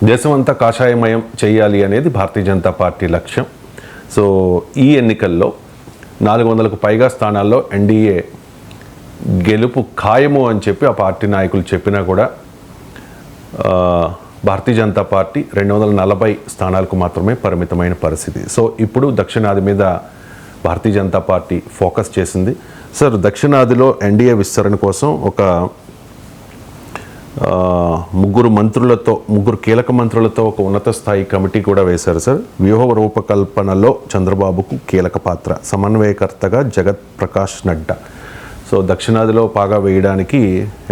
దేశమంతా కాషాయమయం చేయాలి అనేది భారతీయ జనతా పార్టీ లక్ష్యం. సో ఈ ఎన్నికల్లో 400కు పైగా స్థానాల్లో ఎన్డీఏ గెలుపు ఖాయము అని చెప్పి ఆ పార్టీ నాయకులు చెప్పినా కూడా భారతీయ జనతా పార్టీ 240 స్థానాలకు మాత్రమే పరిమితమైన పరిస్థితి. సో ఇప్పుడు దక్షిణాది మీద భారతీయ జనతా పార్టీ ఫోకస్ చేసింది. సార్, దక్షిణాదిలో ఎన్డీఏ విస్తరణ కోసం ఒక ముగ్గురు కీలక మంత్రులతో ఒక ఉన్నత స్థాయి కమిటీ కూడా వేశారు సార్. వ్యూహ రూపకల్పనలో చంద్రబాబుకు కీలక పాత్ర, సమన్వయకర్తగా జగత్ ప్రకాష్ నడ్డా. సో దక్షిణాదిలో పాగా వేయడానికి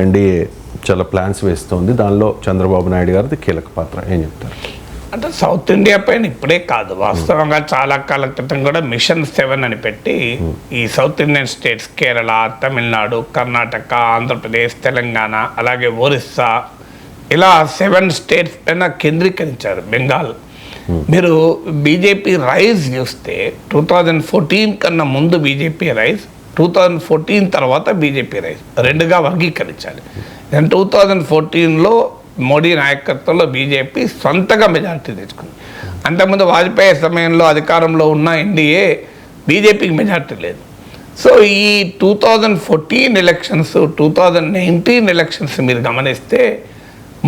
ఎన్డీఏ చాలా ప్లాన్స్ వేస్తోంది. దానిలో చంద్రబాబు నాయుడు గారిది కీలక పాత్ర. ఏం చెప్తారు? అంటే సౌత్ ఇండియా పైన ఇప్పుడే కాదు, వాస్తవంగా చాలా కాలం క్రితం కూడా మిషన్ 7 అని పెట్టి ఈ south Indian states Kerala, Tamil Nadu, Karnataka, Andhra Pradesh, Telangana, అలాగే ఒరిస్సా, ఇలా 7 స్టేట్స్ పైన కేంద్రీకరించారు. బెంగాల్. మీరు బీజేపీ రైజ్ చూస్తే 2014 కన్నా ముందు బీజేపీ రైజ్, 2014 తర్వాత బీజేపీ రైజ్ రెండుగా వర్గీకరించాలి. 2014లో మోడీ నాయకత్వంలో బీజేపీ సొంతగా మెజార్టీ తెచ్చుకుంది. అంతకుముందు వాజ్పేయి సమయంలో అధికారంలో ఉన్న ఎన్డీఏ బీజేపీకి మెజార్టీ లేదు. సో ఈ 2014 ఎలక్షన్స్, 2019 ఎలక్షన్స్ మీరు గమనిస్తే,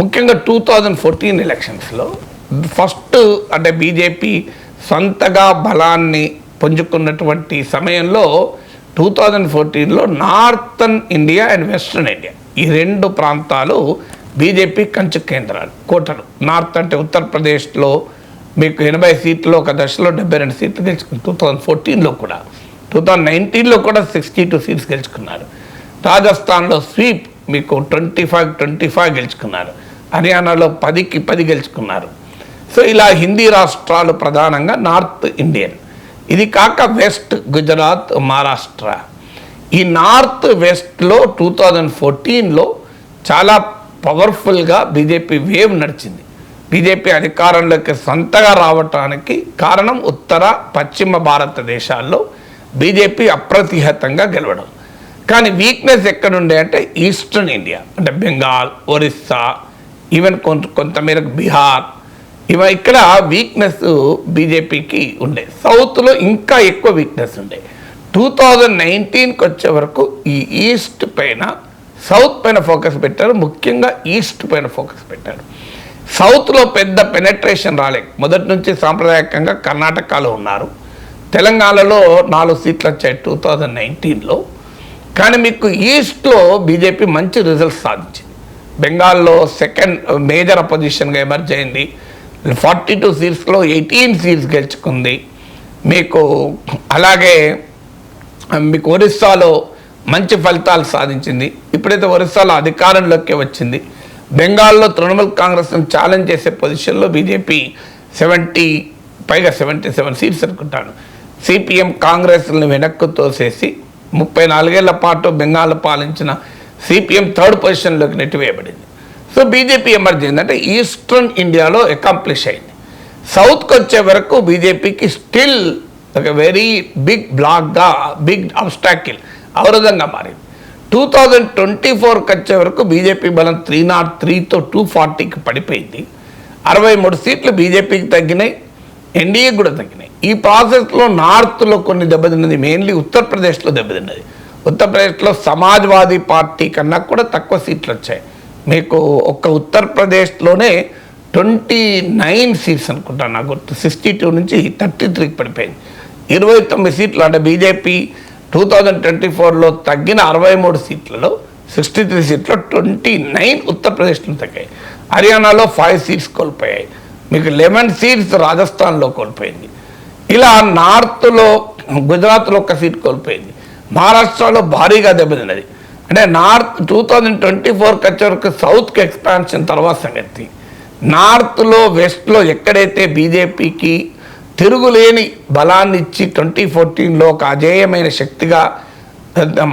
ముఖ్యంగా 2014 ఎలక్షన్స్లో ఫస్ట్ అంటే బీజేపీ సొంతగా బలాన్ని పుంజుకున్నటువంటి సమయంలో 2014లో northern India and western India, ఈ రెండు ప్రాంతాలు బీజేపీ కంచు కేంద్రాలు, కోటలు. నార్త్ అంటే ఉత్తరప్రదేశ్లో మీకు 80 సీట్లు, ఒక దశలో 72 సీట్లు గెలుచుకున్నారు. 2014లో కూడా, 2019లో కూడా 62 సీట్స్ గెలుచుకున్నారు. రాజస్థాన్లో స్వీప్ మీకు 25 గెలుచుకున్నారు. హర్యానాలో 10కి 10 గెలుచుకున్నారు. సో ఇలా హిందీ రాష్ట్రాలు ప్రధానంగా నార్త్ ఇండియన్. ఇది కాక వెస్ట్, గుజరాత్, మహారాష్ట్ర. ఈ నార్త్ వెస్ట్లో 2014లో చాలా పవర్ఫుల్గా బీజేపీ వేవ్ నడిచింది. బీజేపీ అధికారంలోకి సొంతగా రావటానికి కారణం ఉత్తర, పశ్చిమ భారతదేశాల్లో బీజేపీ అప్రతిహతంగా గెలవడం. కానీ వీక్నెస్ ఎక్కడుండే అంటే ఈస్టర్న్ ఇండియా, అంటే బెంగాల్, ఒరిస్సా, ఈవెన్ కొంతమేరకు బీహార్, ఇక్కడ వీక్నెస్ బీజేపీకి ఉండే. సౌత్లో ఇంకా ఎక్కువ వీక్నెస్ ఉండే. 2019కి వచ్చే వరకు ఈ ఈస్ట్ పైన, సౌత్ పైన ఫోకస్ పెట్టారు, ముఖ్యంగా ఈస్ట్ పైన ఫోకస్ పెట్టారు. సౌత్లో పెద్ద పెనట్రేషన్ రాలే. మొదటి నుంచి సాంప్రదాయకంగా కర్ణాటకలో ఉన్నారు, తెలంగాణలో 4 సీట్లు వచ్చాయి 2019లో. కానీ మీకు ఈస్ట్లో బీజేపీ మంచి రిజల్ట్స్ సాధించింది. బెంగాల్లో సెకండ్ మేజర్ అపోజిషన్గా ఎమర్జ్ అయింది. 42 సీట్స్లో 18 సీట్స్ గెలుచుకుంది. మీకు అలాగే మీకు ఒరిస్సాలో మంచి ఫలితాలు సాధించింది. ఇప్పుడైతే ఒరిస్సాలో అధికారంలోకి వచ్చింది. బెంగాల్లో తృణమూల్ కాంగ్రెస్ను ఛాలెంజ్ చేసే పొజిషన్లో బీజేపీ 77 సీట్స్ అనుకుంటాను. సిపిఎం కాంగ్రెస్లను వెనక్కు తోసేసి 34 ఏళ్ల పాటు బెంగాల్ పాలించిన సిపిఎం 3rd పొజిషన్లోకి నెట్టివేయబడింది. సో బీజేపీ ఎమర్జ్ అయింది, అంటే ఈస్టర్న్ ఇండియాలో అకాంప్లిష్ అయింది. సౌత్కి వచ్చే వరకు బీజేపీకి స్టిల్ ఒక వెరీ బిగ్ బ్లాక్గా, బిగ్ అబ్స్టాకిల్, అవరోధంగా మారింది. 2024కి వచ్చే వరకు బీజేపీ బలం 303తో 240కి పడిపోయింది. 63 సీట్లు బీజేపీకి తగ్గినాయి, ఎన్డీఏకి కూడా తగ్గినాయి. ఈ ప్రాసెస్లో నార్త్లో కొన్ని దెబ్బతిన్నది, మెయిన్లీ ఉత్తరప్రదేశ్లో దెబ్బతిన్నది. ఉత్తరప్రదేశ్లో సమాజ్వాదీ పార్టీ కన్నా కూడా తక్కువ సీట్లు వచ్చాయి. మీకు ఒక్క ఉత్తరప్రదేశ్లోనే 29 సీట్స్ అనుకుంటాను, నాకు గుర్తు. 62 నుంచి 33కి పడిపోయింది. 29 సీట్లు, అంటే బీజేపీ 2024లో తగ్గిన 63 సీట్లలో 63 సీట్లో 29 ఉత్తరప్రదేశ్లో తగ్గాయి. హర్యానాలో 5 సీట్స్ కోల్పోయాయి. మీకు 11 సీట్స్ రాజస్థాన్లో కోల్పోయింది. ఇలా నార్త్లో గుజరాత్లో 1 సీట్ కోల్పోయింది. మహారాష్ట్రలో భారీగా దెబ్బతిన్నది. అంటే నార్త్ 2024కి వచ్చే వరకు సౌత్కి ఎక్స్పాన్షన్ తర్వాత సంగతి. నార్త్లో, వెస్ట్లో ఎక్కడైతే బీజేపీకి తిరుగులేని బలాన్ని ఇచ్చి 2014లో ఒక అజేయమైన శక్తిగా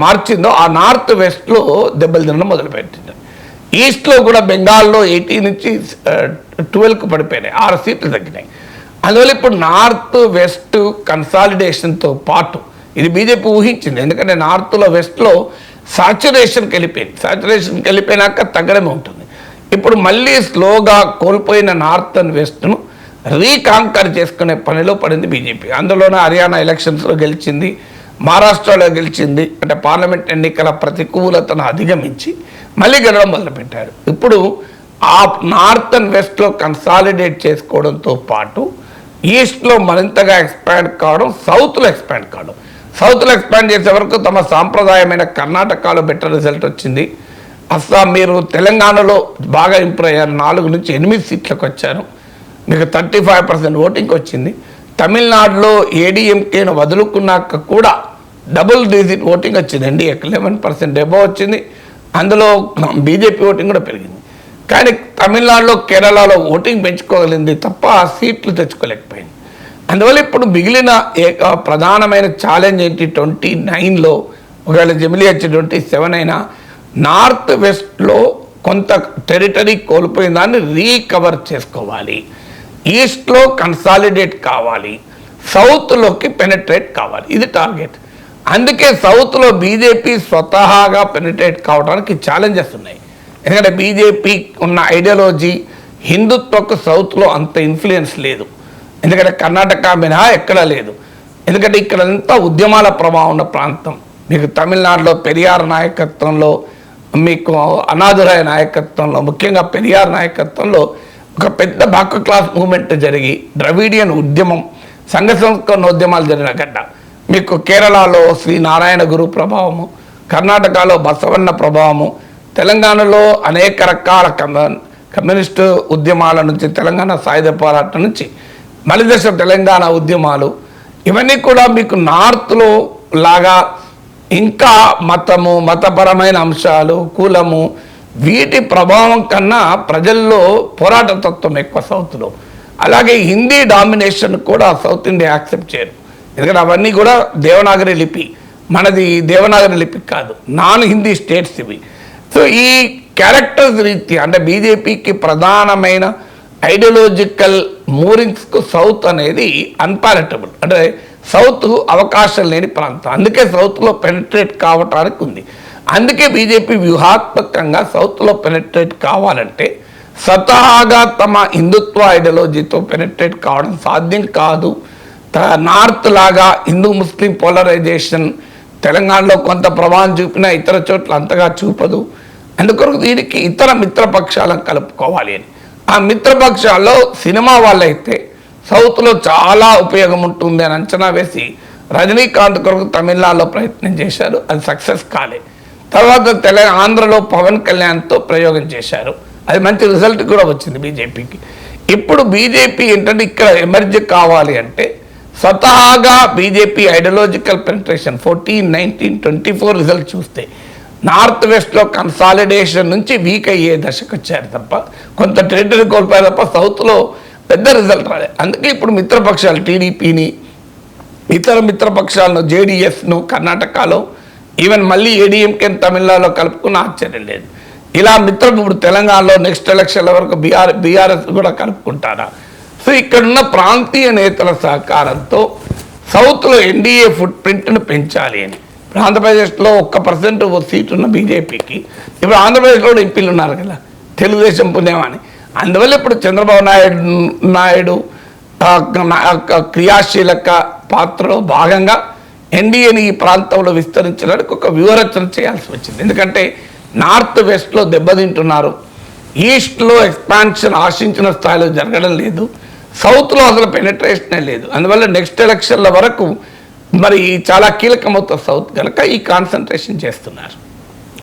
మార్చిందో, ఆ నార్త్ వెస్ట్లో దెబ్బలు తినడం మొదలుపెట్టింది. ఈస్ట్లో కూడా బెంగాల్లో 18 నుంచి 12కు పడిపోయినాయి, 6 సీట్లు తగ్గినాయి. అందువల్ల ఇప్పుడు నార్త్ వెస్ట్ కన్సాలిడేషన్తో పాటు ఇది బీజేపీ ఊహించింది. ఎందుకంటే నార్త్లో, వెస్ట్లో సాచురేషన్కి వెళ్ళిపోయింది. సాచురేషన్కి వెళ్ళిపోయినాక తగ్గడమే ఉంటుంది. ఇప్పుడు మళ్ళీ స్లోగా కోల్పోయిన నార్త్ అండ్ వెస్ట్ను రీకాంకర్ చేసుకునే పనిలో పడింది బీజేపీ. అందులోనే హర్యానా ఎలక్షన్స్లో గెలిచింది, మహారాష్ట్రలో గెలిచింది. అంటే పార్లమెంట్ ఎన్నికల ప్రతికూలతను అధిగమించి మళ్ళీ గెలవడం మొదలుపెట్టారు. ఇప్పుడు ఆ నార్త్ అండ్ వెస్ట్లో కన్సాలిడేట్ చేసుకోవడంతో పాటు ఈస్ట్లో మరింతగా ఎక్స్పాండ్ కావడం, సౌత్లో ఎక్స్పాండ్ కావడం. సౌత్లో ఎక్స్పాండ్ చేసే వరకు తమ సాంప్రదాయమైన కర్ణాటకలో బెటర్ రిజల్ట్ వచ్చింది. అస్సాం, మీరు తెలంగాణలో బాగా ఇంప్రూవ్ అయ్యారు, 4 నుంచి 8 సీట్లకు వచ్చారు, మీకు 35% ఓటింగ్ వచ్చింది. తమిళనాడులో ఏడీఎంకేను వదులుకున్నాక కూడా డబుల్ డిజిట్ ఓటింగ్ వచ్చింది, ఎన్డీఏకి 11% ఎబో వచ్చింది. అందులో బీజేపీ ఓటింగ్ కూడా పెరిగింది. కానీ తమిళనాడులో, కేరళలో ఓటింగ్ పెంచుకోగలిగింది తప్ప సీట్లు తెచ్చుకోలేకపోయింది. అందువల్ల ఇప్పుడు మిగిలిన ప్రధానమైన ఛాలెంజ్ ఏంటి, 29లో ఒకవేళ జమిలీ వచ్చి 27 అయినా నార్త్ వెస్ట్లో కొంత టెరిటరీ కోల్పోయిన దాన్ని రీకవర్ చేసుకోవాలి, ఈస్ట్లో కన్సాలిడేట్ కావాలి, సౌత్లోకి పెనట్రేట్ కావాలి. ఇది టార్గెట్. అందుకే సౌత్లో బీజేపీ స్వతహాగా పెనట్రేట్ కావడానికి ఛాలెంజెస్ ఉన్నాయి. ఎందుకంటే బీజేపీ ఉన్న ఐడియాలజీ హిందుత్వకు సౌత్లో అంత ఇన్ఫ్లుయెన్స్ లేదు. ఎందుకంటే కర్ణాటక మినహా ఎక్కడా లేదు. ఎందుకంటే ఇక్కడంతా ఉద్యమాల ప్రభావం ఉన్న ప్రాంతం. మీకు తమిళనాడులో పెరియార్ నాయకత్వంలో, మీకు అనాదురాయ నాయకత్వంలో, ముఖ్యంగా పెరియార్ నాయకత్వంలో ఒక పెద్ద బ్యాక్ క్లాస్ మూవ్మెంట్ జరిగి ద్రవిడియన్ ఉద్యమం, సంఘ సంస్కరణ ఉద్యమాలు జరిగిన గడ్డ. మీకు కేరళలో శ్రీ నారాయణ గురు ప్రభావము, కర్ణాటకలో బసవన్న ప్రభావము, తెలంగాణలో అనేక రకాల కమ్యూనిస్టు ఉద్యమాల నుంచి, తెలంగాణ సాయుధ పోరాటం నుంచి మలిదశ తెలంగాణ ఉద్యమాలు, ఇవన్నీ కూడా మీకు నార్త్లో లాగా ఇంకా మతము, మతపరమైన అంశాలు, కులము, వీటి ప్రభావం కన్నా ప్రజల్లో పోరాట తత్వం ఎక్కువ సౌత్లో. అలాగే హిందీ డామినేషన్ కూడా సౌత్ ఇండియా యాక్సెప్ట్ చేయరు. ఎందుకంటే అవన్నీ కూడా దేవనాగరి లిపి, మనది దేవనాగరి లిపి కాదు, నాన్ హిందీ స్టేట్స్ ఇవి. సో ఈ క్యారెక్టర్స్ రీత్యా అంటే బీజేపీకి ప్రధానమైన ఐడియాలజికల్ మూరింగ్స్కు సౌత్ అనేది అన్పాలటబుల్, అంటే సౌత్ అవకాశం లేని ప్రాంతం. అందుకే సౌత్లో పెనిట్రేట్ కావటానికి ఉంది. అందుకే బీజేపీ వ్యూహాత్మకంగా సౌత్లో పెనిట్రేట్ కావాలంటే స్వతహాగా తమ హిందుత్వ ఐడియాలజీతో పెనిట్రేట్ కావడం సాధ్యం కాదు. నార్త్ లాగా హిందూ ముస్లిం పోలరైజేషన్ తెలంగాణలో కొంత ప్రభావం చూపినా ఇతర చోట్ల అంతగా చూపదు. అందుకొరకు దీనికి ఇతర మిత్రపక్షాలను కలుపుకోవాలి అని. ఆ మిత్రపక్షాల్లో సినిమా వాళ్ళైతే సౌత్లో చాలా ఉపయోగం ఉంటుంది అని అంచనా వేసి రజనీకాంత్ కొరకు తమిళనాడులో ప్రయత్నం చేశారు, అది సక్సెస్ కాలే. తర్వాత ఆంధ్రలో పవన్ కళ్యాణ్తో ప్రయోగం చేశారు, అది మంచి రిజల్ట్ కూడా వచ్చింది బీజేపీకి. ఇప్పుడు బీజేపీ ఏంటంటే ఇక్కడ ఎమర్జ్ కావాలి అంటే స్వతహాగా బీజేపీ ఐడియాలజికల్ పెనిట్రేషన్ 14, 19, 24 రిజల్ట్ చూస్తే నార్త్ వెస్ట్లో కన్సాలిడేషన్ నుంచి వీక్ అయ్యే దశకు వచ్చారు తప్ప, కొంత టెరిటరీ కోల్పోయారు తప్ప సౌత్లో పెద్ద రిజల్ట్ రాలేదు. అందుకే ఇప్పుడు మిత్రపక్షాలు టీడీపీని, ఇతర మిత్రపక్షాలను, జేడీఎస్ను కర్ణాటకలో, ఈవెన్ మళ్ళీ ఏడీఎంకేని తమిళనాడులో కలుపుకున్న ఆశ్చర్యం లేదు. ఇలా ఇప్పుడు తెలంగాణలో నెక్స్ట్ ఎలక్షన్ల వరకు బీఆర్ఎస్ కూడా కలుపుకుంటారా? సో ఇక్కడున్న ప్రాంతీయ నేతల సహకారంతో సౌత్లో ఎన్డీఏ ఫుట్ ప్రింట్ను పెంచాలి అని. ఇప్పుడు ఆంధ్రప్రదేశ్లో 1% సీటు ఉన్న బీజేపీకి ఇప్పుడు ఆంధ్రప్రదేశ్లో కూడా ఎంపీలు ఉన్నారు కదా, తెలుగుదేశం పుణ్యమని. అందువల్ల ఇప్పుడు చంద్రబాబు నాయుడు క్రియాశీలక పాత్రలో భాగంగా ఎన్డీఏని ఈ ప్రాంతంలో విస్తరించడానికి ఒక వ్యూహరచన చేయాల్సి వచ్చింది. ఎందుకంటే నార్త్ వెస్ట్లో దెబ్బతింటున్నారు, ఈస్ట్లో ఎక్స్పాన్షన్ ఆశించిన స్థాయిలో జరగడం లేదు, సౌత్లో అసలు పెనిట్రేషనే లేదు. అందువల్ల నెక్స్ట్ ఎలక్షన్ల వరకు మరి చాలా కీలకమవుతుంది సౌత్ కనుక ఈ కాన్సన్ట్రేషన్ చేస్తున్నారు.